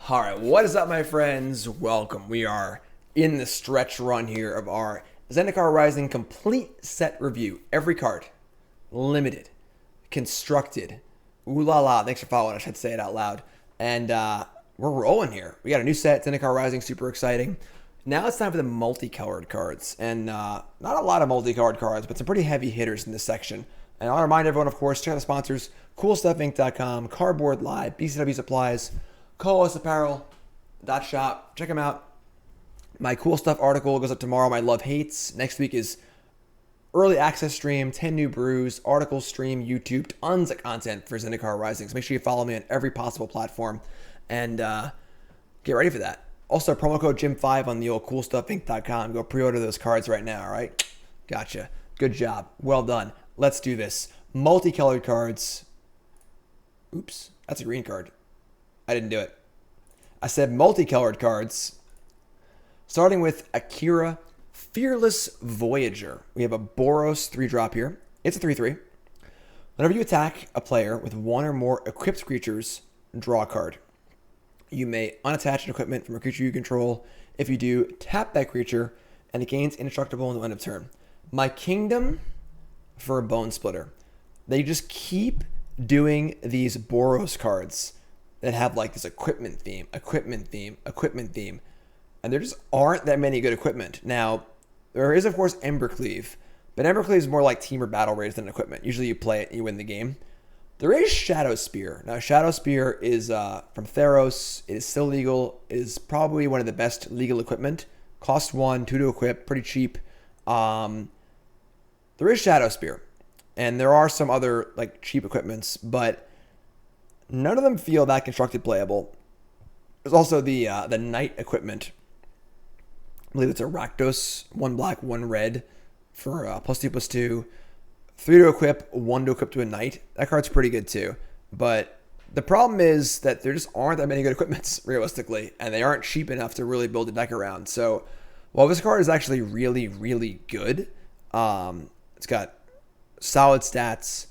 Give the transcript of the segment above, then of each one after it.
All right, what is up, my friends? Welcome. We are in the stretch run here of our Zendikar Rising complete set review. Every card, limited, constructed. Ooh la la! Thanks for following. I should say it out loud. And we're rolling here. We got a new set, Zendikar Rising, super exciting. Now it's time for the multicolored cards, and not a lot of multicolored cards, but some pretty heavy hitters in this section. And I'll remind everyone, of course, check out the sponsors: CoolStuffInc.com, Cardboard Live, BCW Supplies, Co-host Apparel .shop. Check them out. My cool stuff article goes up tomorrow. My love hates. Next week is early access stream, 10 new brews, article stream, YouTube, tons of content for Zendikar Rising. So make sure you follow me on every possible platform and get ready for that. Also, promo code Jim5 on the old CoolStuffInc.com. Go pre-order those cards right now, all right? Gotcha. Good job. Well done. Let's do this. Multicolored cards. Oops, that's a green card. I didn't do it. I said multicolored cards. Starting with Akira, Fearless Voyager. We have a Boros 3-drop here. It's a 3/3. Whenever you attack a player with one or more equipped creatures, draw a card. You may unattach an equipment from a creature you control. If you do, tap that creature, and it gains indestructible until end of turn. My kingdom for a Bone Splitter. They just keep doing these Boros cards that have like this equipment theme, and there just aren't that many good equipment. Now, there is, of course, Embercleave, but Embercleave is more like team or battle rage than equipment. Usually you play it and you win the game. There is Shadow Spear. Now, Shadow Spear is from Theros. It is still legal. It is probably one of the best legal equipment. Cost 1, 2 to equip, pretty cheap. There is Shadow Spear, and there are some other like cheap equipments, but none of them feel that constructed playable. There's also the Knight equipment. I believe it's a Rakdos, 1 black, 1 red for +2/+2. 3 to equip, 1 to equip to a Knight. That card's pretty good too. But the problem is that there just aren't that many good equipments, realistically, and they aren't cheap enough to really build a deck around. So while this card is actually really, really good, it's got solid stats,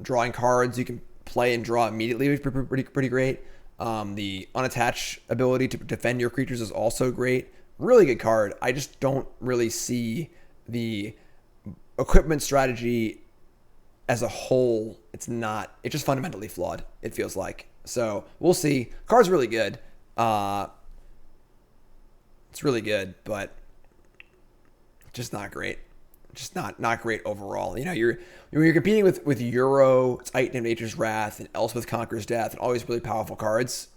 drawing cards you can play and draw immediately, which is pretty great. The unattach ability to defend your creatures is also great. Really good card. I just don't really see the equipment strategy as a whole. It's just fundamentally flawed, it feels like. So we'll see. Card's really good. It's really good, but just not great. Just not great overall. You know, you're competing with Euro, Titan of Nature's Wrath, and Elspeth Conqueror's Death, and all these really powerful cards.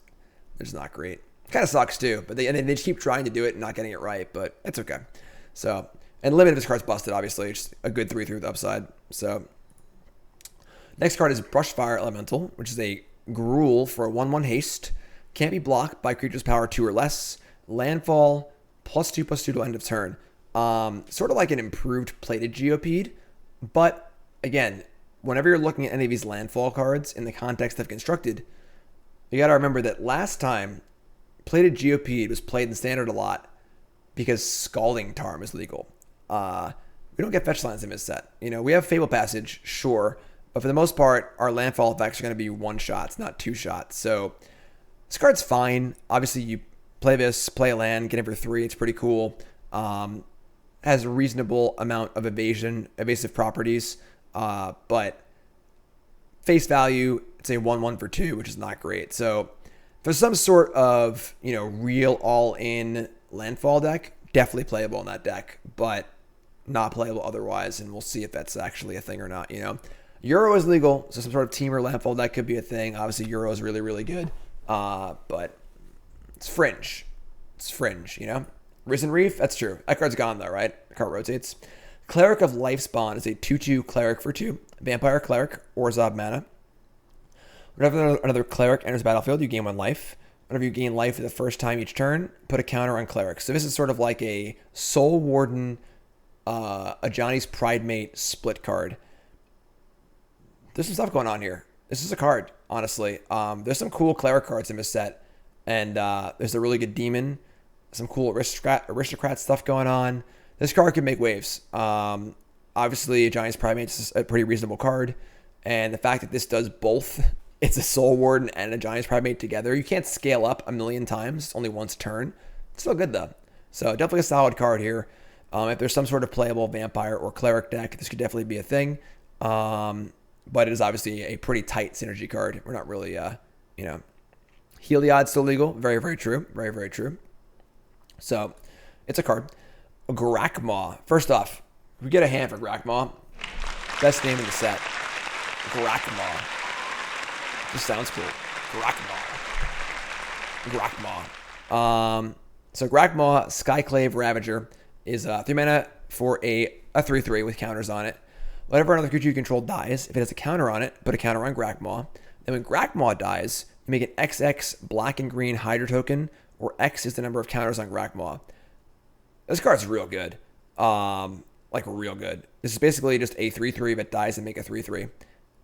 They're just not great. Kind of sucks too, but they just keep trying to do it and not getting it right, but it's okay. So, and limited, this card's busted, obviously. It's a good 3/3 with upside. So, next card is Brushfire Elemental, which is a Gruul for a 1/1 haste. Can't be blocked by creatures power 2 or less. Landfall, +2/+2 till end of turn. Sort of like an improved plated Geopede, but again, whenever you're looking at any of these landfall cards in the context of constructed, you got to remember that last time plated Geopede was played in standard a lot because Scalding Tarn is legal. We don't get fetch lands in this set. You know, we have Fable Passage, sure, but for the most part, our landfall effects are going to be 1 shots, not 2 shots. So this card's fine. Obviously, you play this, play a land, get it for 3. It's pretty cool. Has a reasonable amount of evasive properties, but face value, it's a 1/1 for 2, which is not great. So for some sort of, real all-in landfall deck, definitely playable in that deck, but not playable otherwise, and we'll see if that's actually a thing or not. Euro is legal, so some sort of team or landfall deck could be a thing. Obviously, Euro is really, really good, but it's fringe. Risen Reef, that's true. That card's gone though, right? The card rotates. Cleric of Life spawn is a 2/2 cleric for 2. Vampire Cleric, or Zob mana. Whenever another cleric enters the battlefield, you gain 1 life. Whenever you gain life for the first time each turn, put a counter on cleric. So this is sort of like a Soul Warden, a Johnny's Pridemate split card. There's some stuff going on here. This is a card, honestly. There's some cool cleric cards in this set, and there's a really good demon. Some cool aristocrat stuff going on. This card can make waves. Obviously, Giant's Primate is a pretty reasonable card. And the fact that this does both it's a Soul Warden and a Giant's Primate together. You can't scale up a million times. It's only once a turn. It's still good, though. So definitely a solid card here. If there's some sort of playable Vampire or Cleric deck, this could definitely be a thing. But it is obviously a pretty tight synergy card. We're not really, Heliod's still legal. Very, very true. Very, very true. So it's a card. Grakmaw. First off, we get a hand for Grakmaw. Best name in the set. Grakmaw. Just sounds cool. Grakmaw. So Grakmaw, Skyclave Ravager, is 3 mana for a 3/3 with counters on it. Whenever another creature you control dies, if it has a counter on it, put a counter on Grakmaw. Then when Grakmaw dies, you make an XX black and green Hydra token, or X is the number of counters on Grakmaw. This card's real good. Like real good. This is basically just a 3/3 that dies and make a 3/3.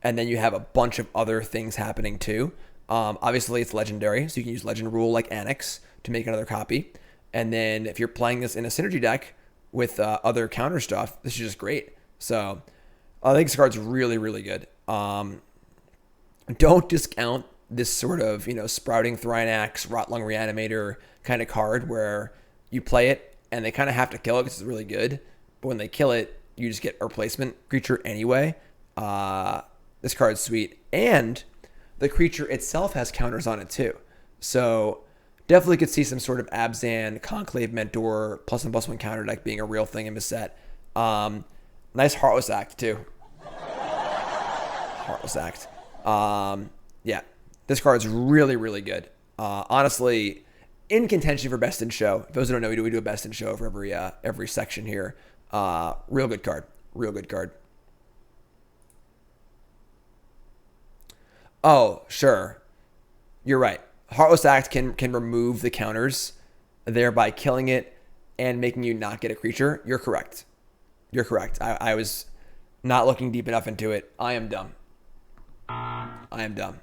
And then you have a bunch of other things happening too. Obviously, it's legendary, so you can use Legend Rule like Annex to make another copy. And then if you're playing this in a synergy deck with other counter stuff, this is just great. So I think this card's really, really good. Don't discount this sort of, Sprouting Thrynax, Rotlung Reanimator kind of card where you play it and they kind of have to kill it because it's really good. But when they kill it, you just get a replacement creature anyway. This card's sweet. And the creature itself has counters on it too. So definitely could see some sort of Abzan, Conclave Mentor, +1/+1 counter deck being a real thing in this set. Nice Heartless Act too. Heartless Act. Yeah, this card's really, really good. Honestly, in contention for best in show. For those who don't know, we do a best in show for every section here. Real good card. Real good card. Oh, sure. You're right. Heartless Act can remove the counters, thereby killing it and making you not get a creature. You're correct. You're correct. I was not looking deep enough into it. I am dumb. I am dumb.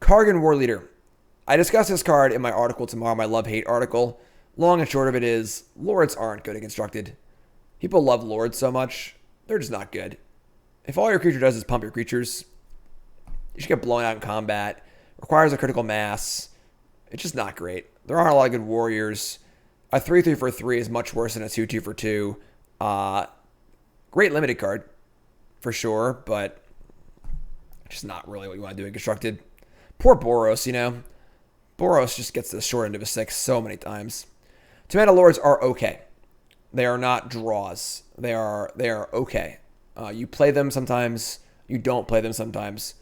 Kargan War Leader. I discussed this card in my article tomorrow, my love-hate article. Long and short of it is, Lords aren't good and constructed. People love Lords so much, they're just not good. If all your creature does is pump your creatures, you should get blown out in combat. Requires a critical mass. It's just not great. There aren't a lot of good warriors. A 3/3 for 3 is much worse than a 2/2 for 2. Great limited card, for sure, but just not really what you want to do in constructed. Poor Boros, Boros just gets the short end of a 6 so many times. 2-mana Lords are okay. They are not draws. They are okay. You play them sometimes. You don't play them sometimes.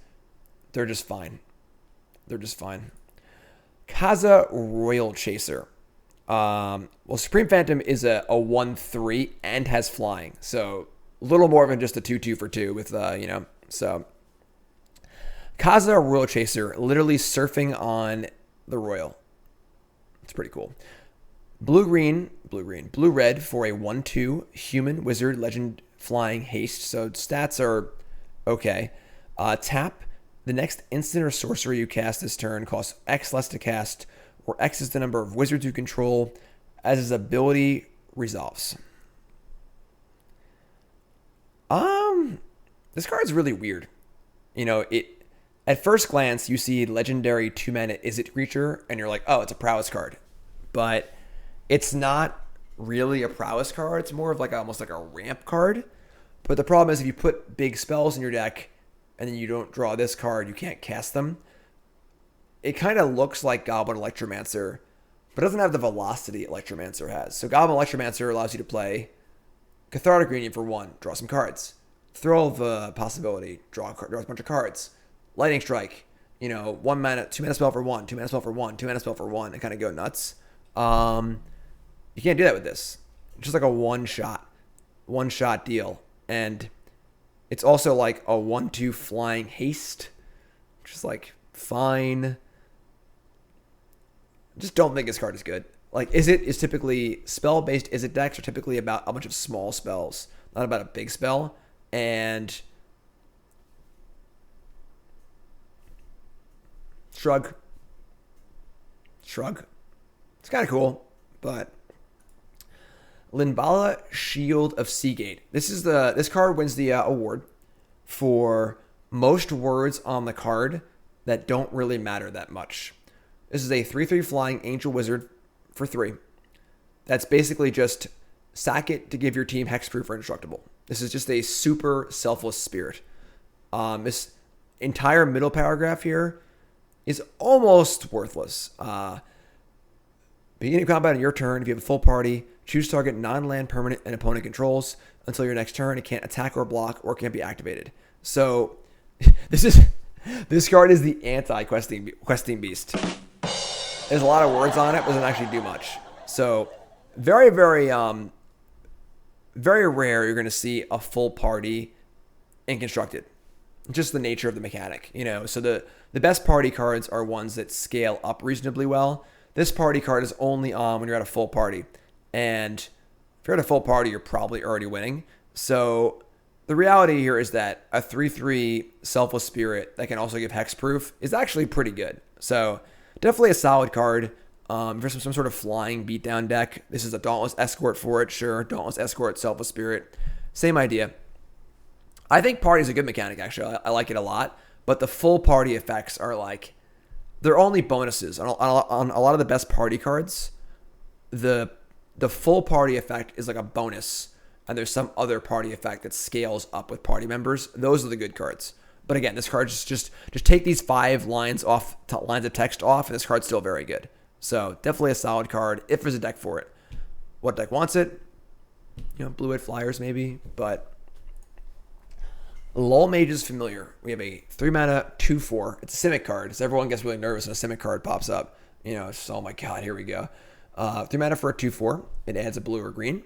They're just fine. They're just fine. Kaza Royal Chaser. Supreme Phantom is a 1/3 and has flying. So a little more than just a 2/2 for 2 with, so. Kaza Royal Chaser, literally surfing on the Royal. It's pretty cool. Blue-red for a 1/2 human wizard legend flying haste. So stats are okay. Tap. The next instant or sorcery you cast this turn costs X less to cast, or X is the number of wizards you control as his ability resolves. This card is really weird. At first glance, you see legendary 2-mana Izzet creature, and you're like, oh, it's a prowess card. But it's not really a prowess card. It's more of almost like a ramp card. But the problem is if you put big spells in your deck, and then you don't draw this card, you can't cast them. It kind of looks like Goblin Electromancer, but it doesn't have the velocity Electromancer has. So Goblin Electromancer allows you to play Cathartic Union for 1, draw some cards. Throw the possibility, draw a bunch of cards. Lightning Strike, 1 mana, 2 mana spell for 1, 2 mana spell for 1, 2 mana spell for 1, and kind of go nuts. You can't do that with this. It's just like a one shot deal. And it's also like a 1/2 flying haste, which is fine. Just don't think this card is good. Izzet is typically spell-based. Izzet decks are typically about a bunch of small spells, not about a big spell. And shrug. It's kind of cool, but Limbala, Shield of Seagate. This card wins the award for most words on the card that don't really matter that much. This is a 3/3 flying angel wizard for 3. That's basically just sack it to give your team hexproof or indestructible. This is just a super selfless spirit. This entire middle paragraph here is almost worthless. Beginning of combat on your turn, if you have a full party, choose target non-land permanent and opponent controls until your next turn. It can't attack or block or can't be activated. So this card is the anti-questing beast. There's a lot of words on it, but doesn't actually do much. So very, very, very rare you're going to see a full party in constructed. Just the nature of the mechanic, So the best party cards are ones that scale up reasonably well. This party card is only on when you're at a full party. And if you're at a full party, you're probably already winning. So the reality here is that a 3/3 selfless spirit that can also give hexproof is actually pretty good. So definitely a solid card. For some sort of flying beatdown deck, this is a Dauntless Escort for it. Sure, Dauntless Escort, selfless spirit. Same idea. I think party is a good mechanic, actually. I like it a lot. But the full party effects are like, they're only bonuses. On a lot of the best party cards, the full party effect is like a bonus. And there's some other party effect that scales up with party members. Those are the good cards. But again, this card just take these 5 lines of text off, and this card's still very good. So definitely a solid card if there's a deck for it. What deck wants it? Blue-White Flyers maybe, but Lull Mage is familiar. We have a 3-mana 2/4. It's a Simic card, so everyone gets really nervous when a Simic card pops up. Oh my god, here we go. 3 mana for a 2/4. It adds a blue or green.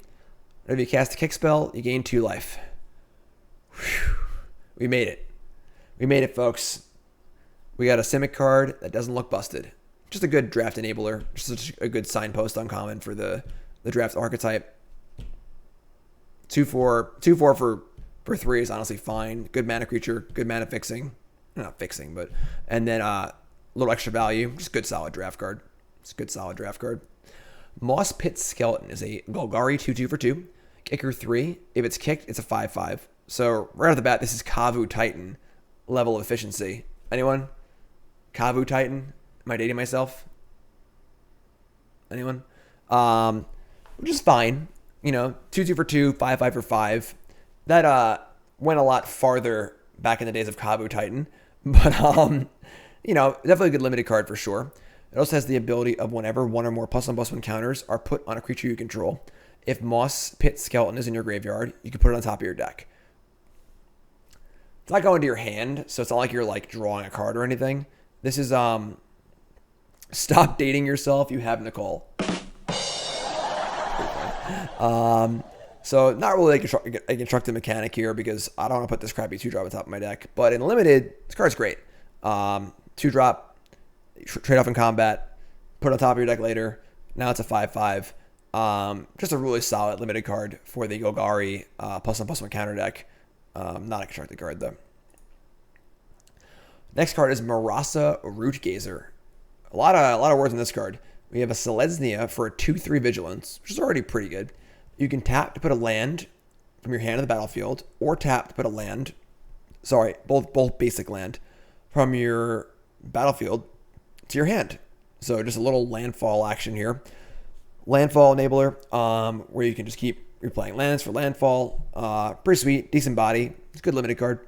Whenever you cast a kick spell, you gain 2 life. Whew. We made it. We made it, folks. We got a Simic card that doesn't look busted. Just a good draft enabler. Just a good signpost uncommon for the draft archetype. 2/4 for 3 is honestly fine. Good mana creature, good mana fixing. Not fixing, but and then a little extra value. Just good solid draft card. It's a good solid draft card. Moss Pit Skeleton is a Golgari 2/2 for 2. Kicker 3. If it's kicked, it's a 5/5. So right off the bat, this is Kavu Titan level of efficiency. Anyone? Kavu Titan? Am I dating myself? Anyone? Which is fine. 2/2 for 2, 5/5 for 5. That went a lot farther back in the days of Kavu Titan. But, definitely a good limited card for sure. It also has the ability of whenever 1 or more +1/+1 counters are put on a creature you control. If Moss Pit Skeleton is in your graveyard, you can put it on top of your deck. It's not going to your hand, so it's not like you're drawing a card or anything. This is Stop Dating Yourself, You Have Nicole. So not really a constructed mechanic here because I don't want to put this crappy 2-drop on top of my deck. But in limited, this card's great. 2-drop, trade off in combat, put it on top of your deck later. Now it's a 5/5. Just a really solid limited card for the Golgari +1/+1 counter deck. Not a constructed card though. Next card is Marasa Rootgazer. A lot of words in this card. We have a Selesnya for a 2/3 vigilance, which is already pretty good. You can tap to put a land from your hand to the battlefield, or tap to put a land. Sorry, both basic land from your battlefield to your hand. So just a little landfall action here. Landfall enabler, where you can just keep replaying lands for landfall. Pretty sweet, decent body. It's a good limited card.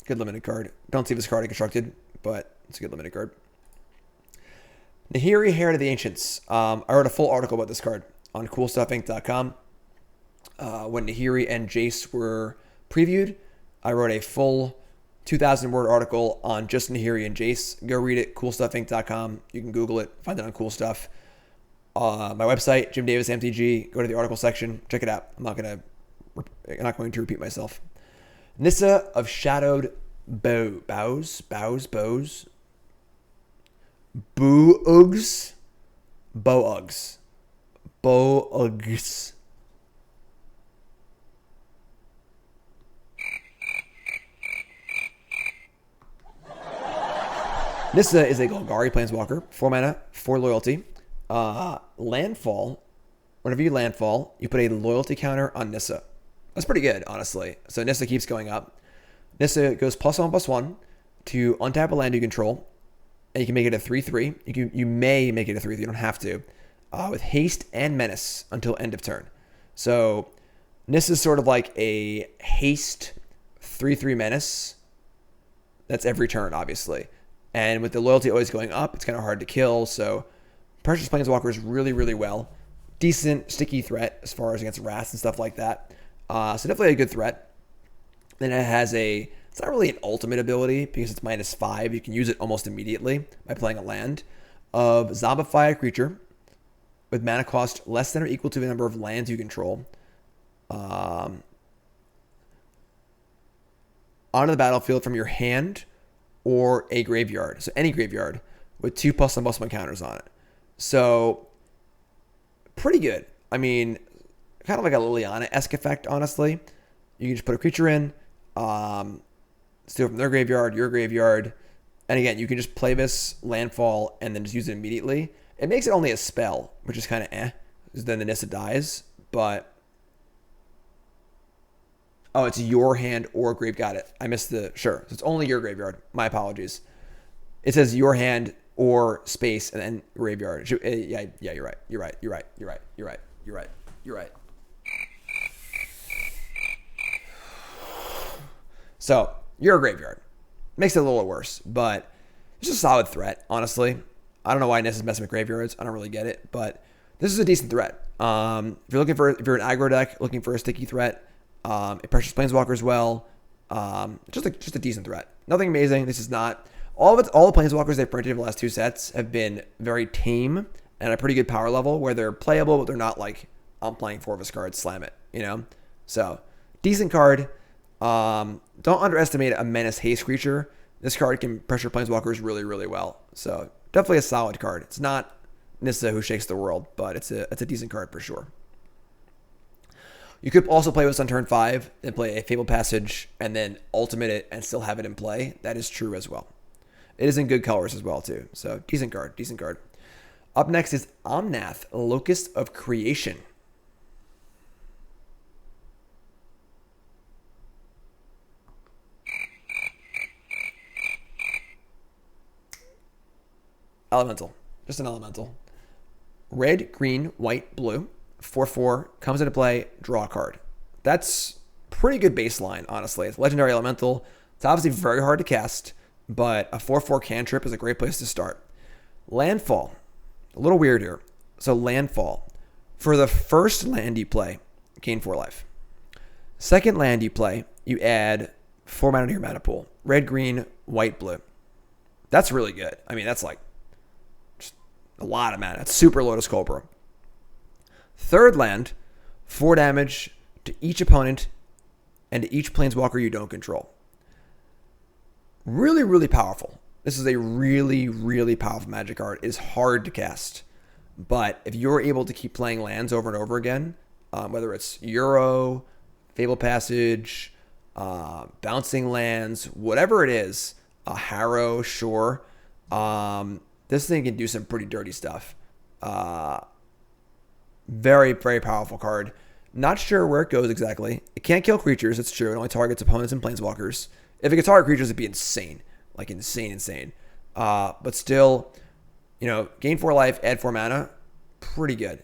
Good limited card. Don't see this card in constructed, but it's a good limited card. Nahiri, Heritage of the Ancients. I wrote a full article about this card on coolstuffinc.com. When Nahiri and Jace were previewed, I wrote a full 2,000-word article on just Nahiri and Jace. Go read it, coolstuffinc.com. You can Google it, find it on Cool Stuff. My website, Jim Davis MTG. Go to the article section, check it out. I'm not going to repeat myself. Nessa of Shadowed Bow. Bows. Boo-Ugs. Bo-Ugs. Bo-Ugs. Nissa is a Golgari Planeswalker. 4 mana, 4 loyalty. Landfall. Whenever you landfall, you put a loyalty counter on Nissa. That's pretty good, honestly. So Nissa keeps going up. Nissa goes +1/+1 to untap a land you control, and you can make it a 3/3. You may make it a 3/3. You don't have to. With haste and menace until end of turn. So Nissa is sort of like a haste 3/3 menace. That's every turn, obviously. And with the loyalty always going up, it's kind of hard to kill. So Precious Planeswalkers really, really well. Decent sticky threat as far as against wraths and stuff like that. So definitely a good threat. Then it has it's not really an ultimate ability because it's -5. You can use it almost immediately by playing a land of zombify a creature with mana cost less than or equal to the number of lands you control. Onto the battlefield from your hand or a graveyard. So any graveyard with 2 +1/+1 counters on it. So pretty good. I mean, kind of like a Liliana-esque effect, honestly. You can just put a creature in, steal from their graveyard, your graveyard, and again, you can just play this landfall and then just use it immediately. It makes it only a spell, which is kind of because then the Nissa dies, but oh, it's your hand or grave. Got it. I missed sure. So it's only your graveyard. My apologies. It says your hand or space and then graveyard. Yeah, you're right. You're right. So you're a graveyard. Makes it a little worse, but it's a solid threat, honestly. I don't know why Ness is messing with graveyards. I don't really get it, but this is a decent threat. If you're an aggro deck looking for a sticky threat, it pressures planeswalkers as well. Just a decent threat. Nothing amazing. This is not all the planeswalkers they've printed in the last 2 sets have been very tame and a pretty good power level where they're playable, but they're not like I'm playing 4 of this card, slam it, So decent card. Don't underestimate a menace haste creature. This card can pressure planeswalkers really, really well. So definitely a solid card. It's not Nissa who shakes the world, but it's a decent card for sure. You could also play this on turn 5 and play a Fable Passage and then ultimate it and still have it in play. That is true as well. It is in good colors as well too. So decent card. Up next is Omnath, Locust of Creation. Elemental. Just an elemental. Red, green, white, blue. 4/4 comes into play, draw a card. That's pretty good baseline, honestly. It's legendary elemental. It's obviously very hard to cast, but a 4/4 cantrip is a great place to start. Landfall. A little weird here. So landfall. For the first land you play, gain 4 life. Second land you play, you add 4 mana to your mana pool. Red, green, white, blue. That's really good. I mean, that's like just a lot of mana. It's super Lotus Cobra. Third land, 4 damage to each opponent and to each planeswalker you don't control. Really, really powerful. This is a really, really powerful Magic card. It is hard to cast. But if you're able to keep playing lands over and over again, whether it's Euro, Fable Passage, bouncing lands, whatever it is, Harrow, sure. This thing can do some pretty dirty stuff. Very, very powerful card. Not sure where it goes exactly. It can't kill creatures, it's true. It only targets opponents and planeswalkers. If it could target creatures, it'd be insane. Like insane. But still, gain 4 life, add 4 mana. Pretty good.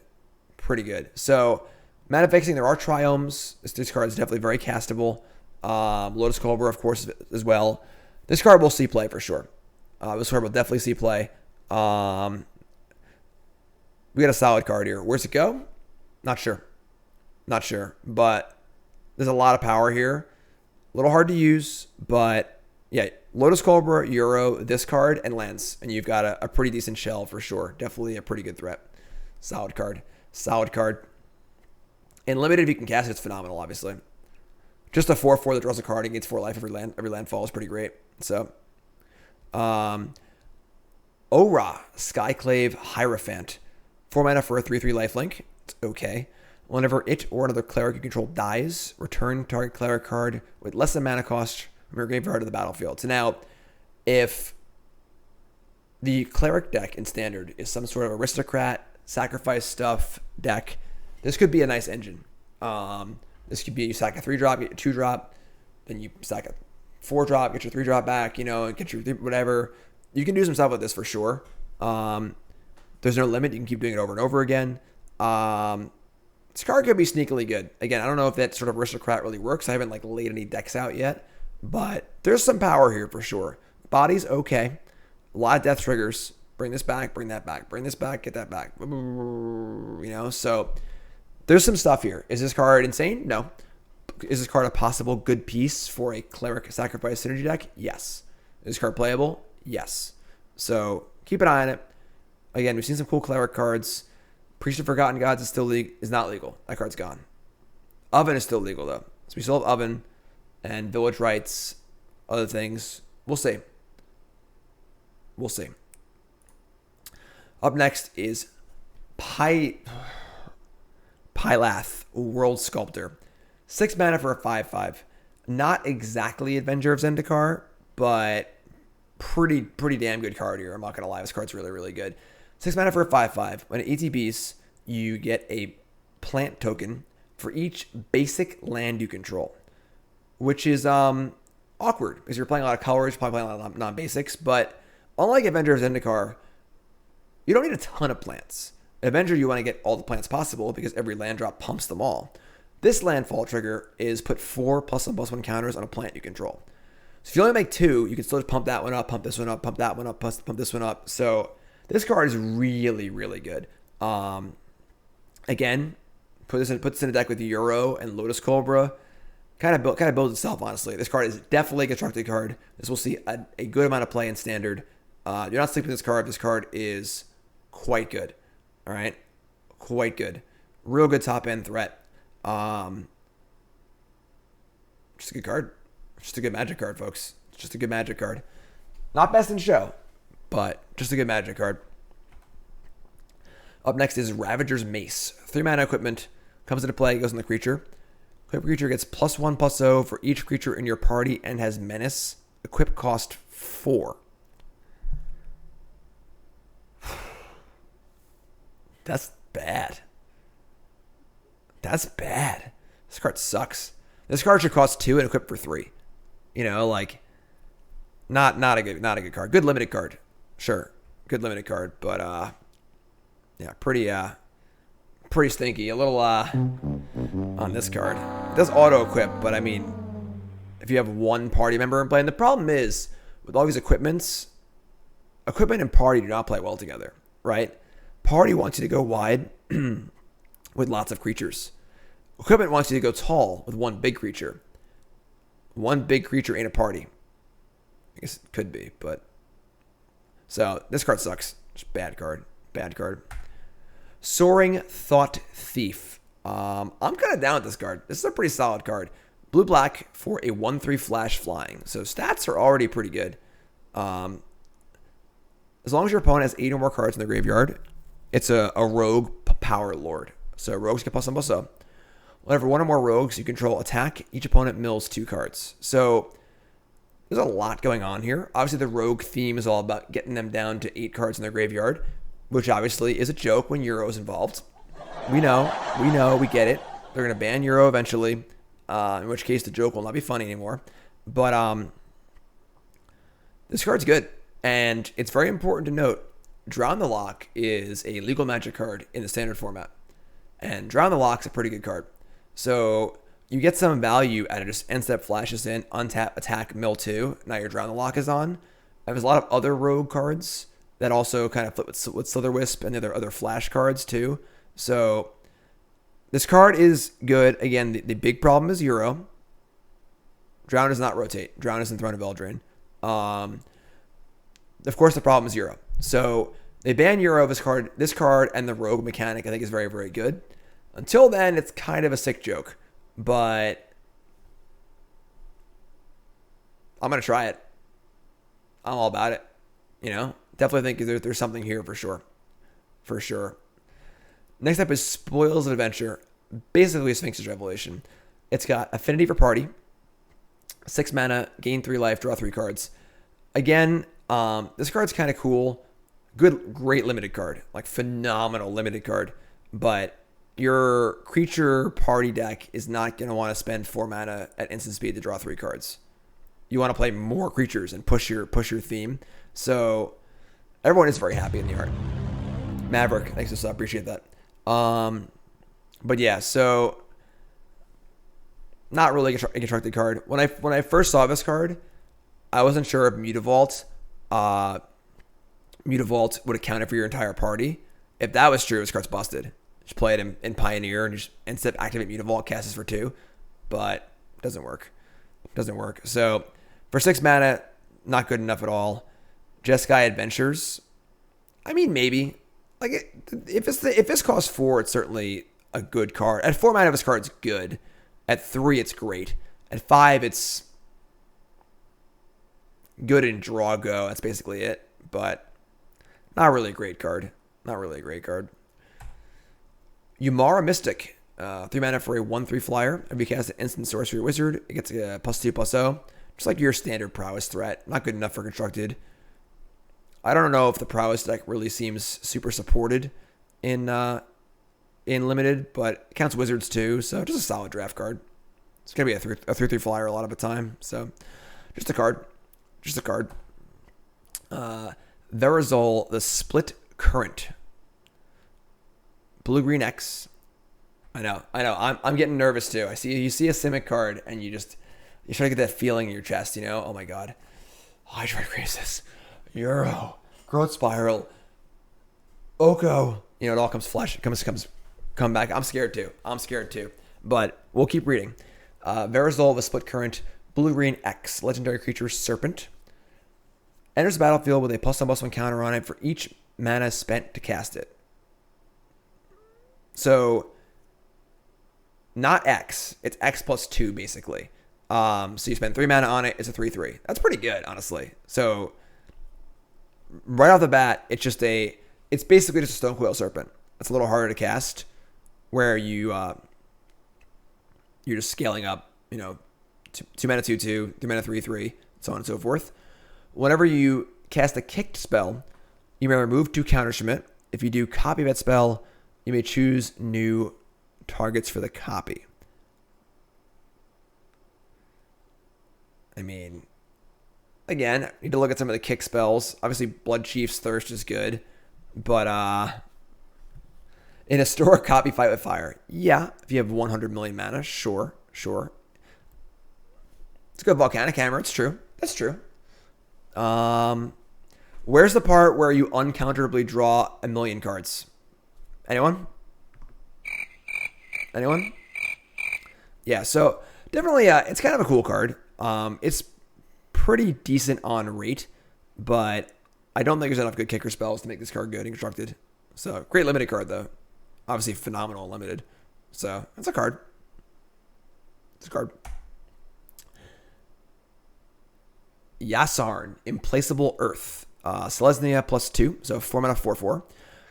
So, mana fixing, there are triomes. This card is definitely very castable. Lotus Cobra, of course, as well. This card will see play for sure. This card will definitely see play. We got a solid card here. Where's it go? Not sure. But there's a lot of power here. A little hard to use, but yeah, Lotus Cobra, Euro, this card, and lands. And you've got a pretty decent shell for sure. Definitely a pretty good threat. Solid card. And limited if you can cast it, it's phenomenal, obviously. Just a 4/4 that draws a card and gets 4 life every landfall is pretty great. So, Ora, Skyclave, Hierophant. 4 mana for a 3/3 lifelink. It's okay. Whenever it or another cleric you control dies, return target cleric card with less than mana cost from your graveyard to the battlefield. So now, if the cleric deck in standard is some sort of aristocrat, sacrifice stuff deck, this could be a nice engine. This could be you sack a 3-drop, get a 2-drop, then you sack a 4-drop, get your 3-drop back, and get your whatever. You can do some stuff with this for sure. There's no limit. You can keep doing it over and over again. This card could be sneakily good. Again, I don't know if that sort of aristocrat really works. I haven't laid any decks out yet, but there's some power here for sure. Body's okay. A lot of death triggers. Bring this back, bring that back, bring this back, get that back. So there's some stuff here. Is this card insane? No. Is this card a possible good piece for a Cleric Sacrifice synergy deck? Yes. Is this card playable? Yes. So keep an eye on it. Again, we've seen some cool Cleric cards. Priest of Forgotten Gods is not legal. That card's gone. Oven is still legal though. So we still have Oven and Village Rites, other things. We'll see. We'll see. Up next is Pilath, World Sculptor. 6 mana for a 5/5. Not exactly Avenger of Zendikar, but pretty damn good card here. I'm not going to lie. This card's really, really good. 6 mana for a 5/5. When it ETBs, you get a plant token for each basic land you control, which is awkward because you're playing a lot of colors, probably playing a lot of non-basics, but unlike Avenger of Zendikar, you don't need a ton of plants. Avenger, you want to get all the plants possible because every land drop pumps them all. This landfall trigger is put 4 +1/+1 counters on a plant you control. So if you only make 2, you can still just pump that one up, pump this one up, pump that one up, pump this one up. So this card is really, really good. Again, puts this in a deck with Euro and Lotus Cobra. Kind of builds itself, honestly. This card is definitely a constructed card. This will see a good amount of play in Standard. You're not sleeping with this card. This card is quite good. All right? Quite good. Real good top-end threat. Just a good card. Just a good Magic card, folks. Just a good Magic card. Not best in show, but just a good Magic card. Up next is Ravager's Mace. 3 mana equipment. Comes into play, goes on the creature. Equip creature gets +1/+0 for each creature in your party and has menace. Equip cost 4. That's bad. That's bad. This card sucks. This card should cost 2 and equip for 3. Not a good card. Good limited card. Sure. Good limited card, but yeah, pretty stinky. A little on this card. It does auto equip, but I mean, if you have one party member in play, and the problem is with all these equipment and party do not play well together, right? Party wants you to go wide with lots of creatures. Equipment wants you to go tall with one big creature. One big creature ain't a party. I guess it could be, but so this card sucks. Just bad card. Bad card. Soaring Thought Thief. I'm kind of down with this card. This is a pretty solid card. Blue-black for a 1/3 flash flying. So stats are already pretty good. As long as your opponent has 8 or more cards in the graveyard, it's a rogue power lord. So rogues get +1/+0. Whenever 1 or more rogues you control attack, each opponent mills 2 cards. So there's a lot going on here. Obviously, the rogue theme is all about getting them down to 8 cards in their graveyard, which obviously is a joke when Euro is involved. We know, we get it. They're going to ban Euro eventually, in which case the joke will not be funny anymore. But this card's good, and it's very important to note, Drown the Lock is a legal Magic card in the Standard format, and Drown the Lock's a pretty good card. So you get some value out of just end-step flashes in, untap, attack, mill 2. Now your Drown the Lock is on. There's a lot of other rogue cards that also kind of flip with Slitherwisp and the other flash cards too. So this card is good. Again, the big problem is Euro. Drown does not rotate. Drown is in Throne of Eldraine. Of course, the problem is Euro. So they ban Euro of this card and the rogue mechanic I think is very, very good. Until then, it's kind of a sick joke. But I'm going to try it. I'm all about it. Definitely think there's something here for sure. For sure. Next up is Spoils of Adventure. Basically, Sphinx's Revelation. It's got Affinity for Party. 6 mana, gain 3 life, draw 3 cards. Again, this card's kind of cool. Great limited card. Phenomenal limited card. But your creature party deck is not going to want to spend 4 mana at instant speed to draw 3 cards. you want to play more creatures and push your theme. So everyone is very happy in the art. Maverick, thanks for sub, appreciate that. But yeah, so not really a constructed card. When I first saw this card, I wasn't sure if Mutavault would account for your entire party. If that was true, this card's busted. Just play it in Pioneer and just instead activate Mutavault, cast this for 2. But it doesn't work. So for 6 mana, not good enough at all. Jeskai Adventures, I mean, maybe. Like, if this costs 4, it's certainly a good card. At 4 mana, this card's good. At 3, it's great. At 5, it's good in draw go. That's basically it. But not really a great card. Umara Mystic. 3 mana for a 1/3 flyer. If you cast an instant sorcery wizard, it gets a +2/+0. Just like your standard prowess threat. Not good enough for constructed. I don't know if the prowess deck really seems super supported in limited, but it counts wizards too, so just a solid draft card. It's gonna be a 3/3 flyer a lot of the time, so just a card. Verizol, the Split Current. Blue-green X. I know. I'm getting nervous too. You see a Simic card and you try to get that feeling in your chest, you know? Oh my god. Hydroid Crisis. Euro. Growth Spiral. Oko. You know, it all comes flesh. It come back. I'm scared too. But we'll keep reading. Verizol, the Split Current. Blue-green X. Legendary creature Serpent. Enters the battlefield with a +1/+1 counter on it for each mana spent to cast it. So, not X. It's X +2, basically. So you spend 3 mana on it. It's a 3/3. That's pretty good, honestly. So, right off the bat, it's basically just a Stonecoil Serpent. It's a little harder to cast, where you're just scaling up, 2 mana 2/2, 3 mana 3/3, so on and so forth. Whenever you cast a kicked spell, you may remove 2 counters from it. If you do copy that spell, you may choose new targets for the copy. I mean, again, need to look at some of the kick spells. Obviously, Blood Chief's Thirst is good, but in a historic copy, Fight with Fire. Yeah, if you have 100 million mana, sure. It's a good Volcanic Hammer. It's true. That's true. Where's the part where you uncounterably draw 1,000,000 cards? Anyone? Yeah, so definitely, it's kind of a cool card. It's pretty decent on rate, but I don't think there's enough good kicker spells to make this card good and constructed. So, great limited card, though. Obviously, phenomenal limited. So, it's a card. Yasarn, Implacable Earth. Selesnya +2, so 4 mana 4/4.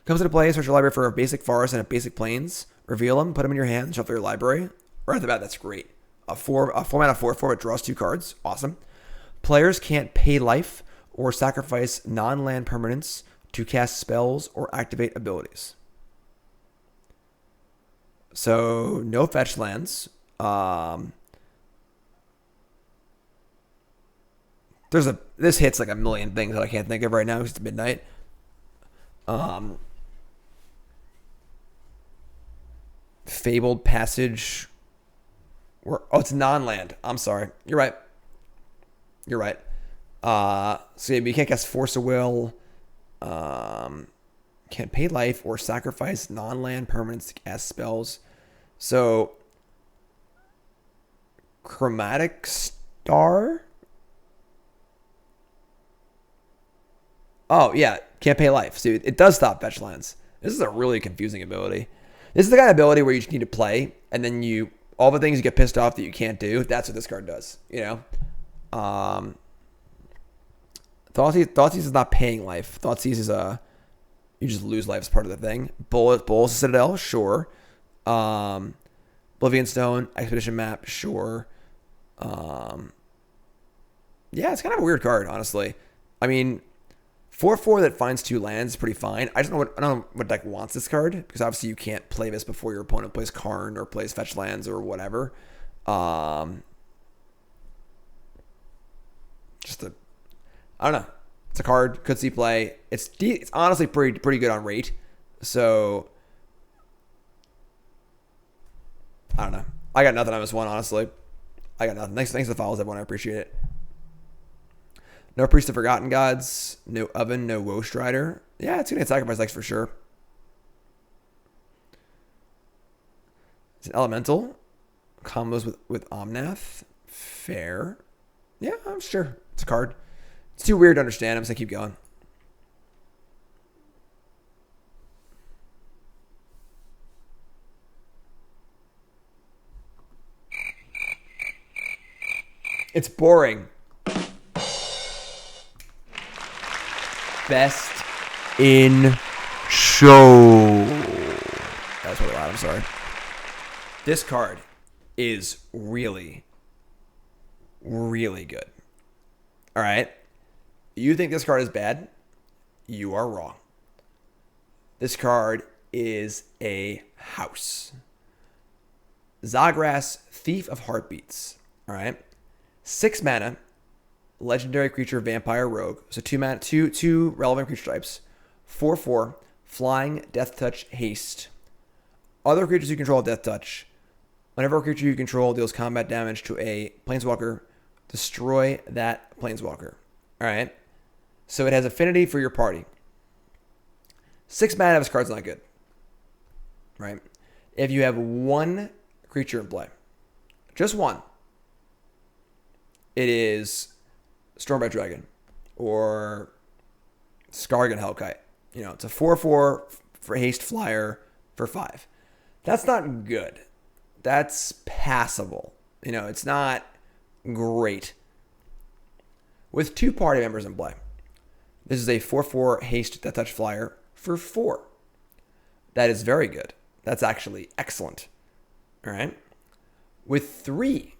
Comes into play, search your library for a basic forest and a basic plains. Reveal them, put them in your hand, shuffle your library. Right off the bat, that's great. A 4 mana 4/4, it draws 2 cards. Awesome. Players can't pay life or sacrifice non-land permanents to cast spells or activate abilities. So, no fetch lands. This hits like 1,000,000 things that I can't think of right now because it's midnight. Fabled Passage. It's non-land. I'm sorry. You're right. So you can't cast Force of Will. Can't pay life or sacrifice non-land permanents to cast spells. So, Chromatic Star? Oh, yeah. Can't pay life. So it does stop fetch lands. This is a really confusing ability. This is the kind of ability where you just need to play, and then all the things you get pissed off that you can't do, that's what this card does, Thoughtseize is not paying life. Thoughtseize is you just lose life as part of the thing. Bolas Citadel, sure. Oblivion Stone, Expedition Map, sure. Yeah, it's kind of a weird card, honestly. I mean, 4/4 that finds 2 lands is pretty fine. I don't know what deck wants this card, because obviously you can't play this before your opponent plays Karn or plays fetch lands or whatever. Just a, I don't know. It's a card, could see play. It's honestly pretty good on rate. So I don't know. I got nothing on this one, honestly. I got nothing. Thanks for the follows, everyone. I appreciate it. No Priest of Forgotten Gods. No Oven. No Woe Strider. Yeah, it's going to get Sacrifice Legs for sure. It's an Elemental. Combos with Omnath. Fair. Yeah, I'm sure. It's a card. It's too weird to understand. I'm just going to keep going. It's boring. Best in show. That's really loud. I'm sorry. This card is really, really good. All right. You think this card is bad? You are wrong. This card is a house. Zagras, Thief of Heartbeats. All right. 6 mana, legendary creature, vampire, rogue. So 2 mana, two relevant creature types. 4/4, flying, death touch, haste. Other creatures you control death touch. Whenever a creature you control deals combat damage to a planeswalker, destroy that planeswalker. All right. So it has affinity for your party. 6 mana of this card's not good. Right. If you have 1 creature in play, just 1. It is Stormbright Dragon or Skargan Hellkite. You know, it's a 4/4 for haste flyer for 5. That's not good. That's passable. You know, it's not great. With 2 party members in play, this is a 4/4 haste death touch flyer for 4. That is very good. That's actually excellent. All right. With 3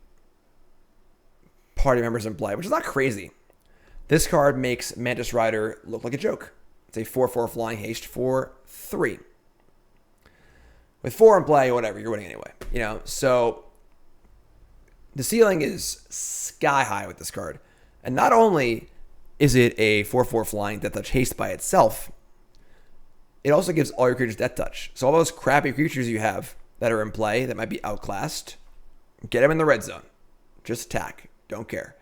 party members in play, which is not crazy, this card makes Mantis Rider look like a joke. It's a 4/4 flying haste for 3. With 4 in play, whatever, you're winning anyway. You know, so the ceiling is sky high with this card. And not only is it a 4/4 flying death touch haste by itself, it also gives all your creatures death touch. So all those crappy creatures you have that are in play that might be outclassed, get them in the red zone. Just attack. Don't care.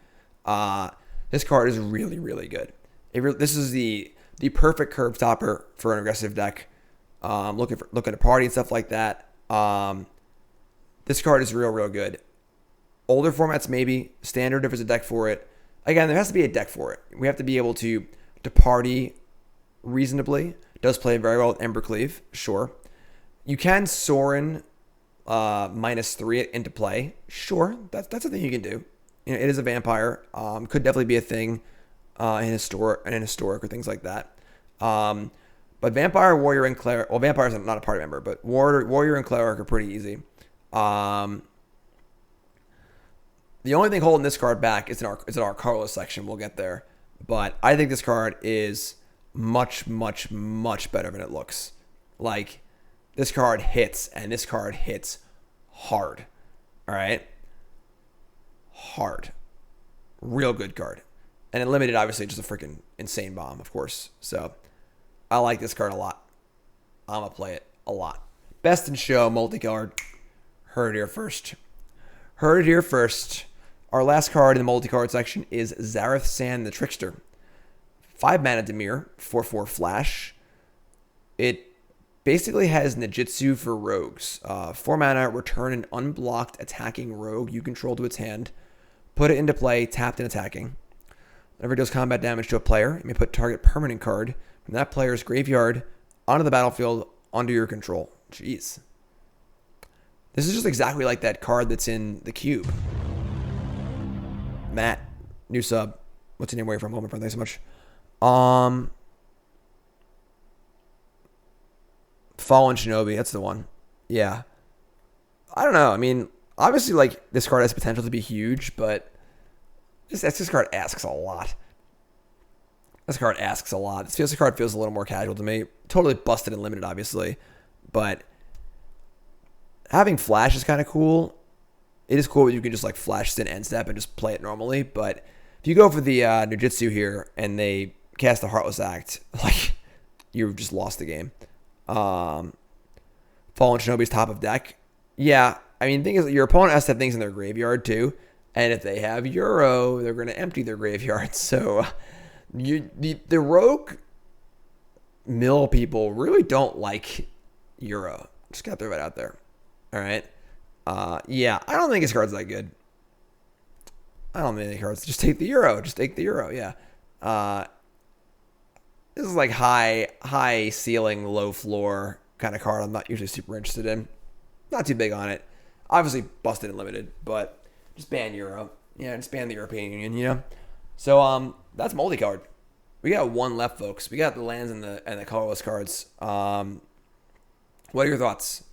This card is really, really good. This is the perfect curve stopper for an aggressive deck. Looking at a party and stuff like that. This card is real, real good. Older formats, maybe. Standard if there's a deck for it. Again, there has to be a deck for it. We have to be able to party reasonably. Does play very well with Embercleave, sure. You can soaring -3 it into play. Sure, that's a thing you can do. You know, it is a vampire. Could definitely be a thing in historic or things like that. But Vampire, Warrior, and Cleric... Well, Vampire's not a party member, but Warrior and Cleric are pretty easy. The only thing holding this card back is in our Carlos section. We'll get there. But I think this card is much, much, much better than it looks. Like, this card hits, and this card hits hard. All right? Hard. Real good card. And in limited, obviously, just a freaking insane bomb, of course. So, I like this card a lot. I'm going to play it a lot. Best in show, multicolored. Heard it here first. Heard it here first. Our last card in the multicolored section is Zarath Sand the Trickster. 5 mana Dimir, 4/4 flash. It basically has Nejitsu for rogues. 4 mana, return an unblocked attacking rogue you control to its hand. Put it into play, tapped and attacking. Whenever it deals combat damage to a player, you may put target permanent card from that player's graveyard onto the battlefield under your control. Jeez. This is just exactly like that card that's in the cube. Matt, new sub. What's your name? Where you from? Home friend. Thanks so much. Fallen Shinobi. That's the one. Yeah. I don't know. I mean, obviously, like, this card has potential to be huge, but this card asks a lot. This card asks a lot. This card feels a little more casual to me. Totally busted and limited, obviously. But having flash is kind of cool. It is cool that you can just, like, flash, sin, end step, and just play it normally. But if you go for the Nujutsu here and they cast the Heartless Act, like, you've just lost the game. Fallen Shinobi's top of deck. Yeah, I mean, the thing is, your opponent has to have things in their graveyard too, and if they have Euro, they're going to empty their graveyard. So, the rogue mill people really don't like Euro. Just got to throw it out there. All right. Yeah, I don't think his card's that good. I don't think any cards. Just take the Euro. Just take the Euro. Yeah. This is like high ceiling, low floor kind of card. I'm not usually super interested in. Not too big on it. Obviously busted and limited, but just ban Euro. Yeah, just ban the European Union. You know. So that's multicolored. We got one left, folks. We got the lands and the colorless cards. What are your thoughts?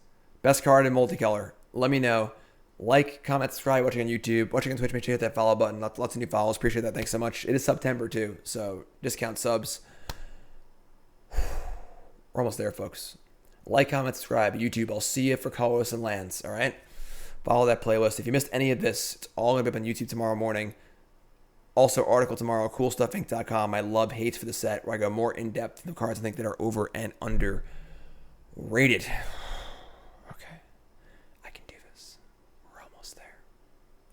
Best card in multicolor. Let me know. Like, comment, subscribe, watching on YouTube, watching on Twitch, make sure you hit that follow button. Lots of new follows. Appreciate that. Thanks so much. It is September too, so discount subs. We're almost there, folks. Like, comment, subscribe. YouTube, I'll see you for colorless and lands, all right? Follow that playlist. If you missed any of this, it's all going to be up on YouTube tomorrow morning. Also, article tomorrow, coolstuffinc.com. My love hates for the set, where I go more in-depth in the cards I think that are over and underrated.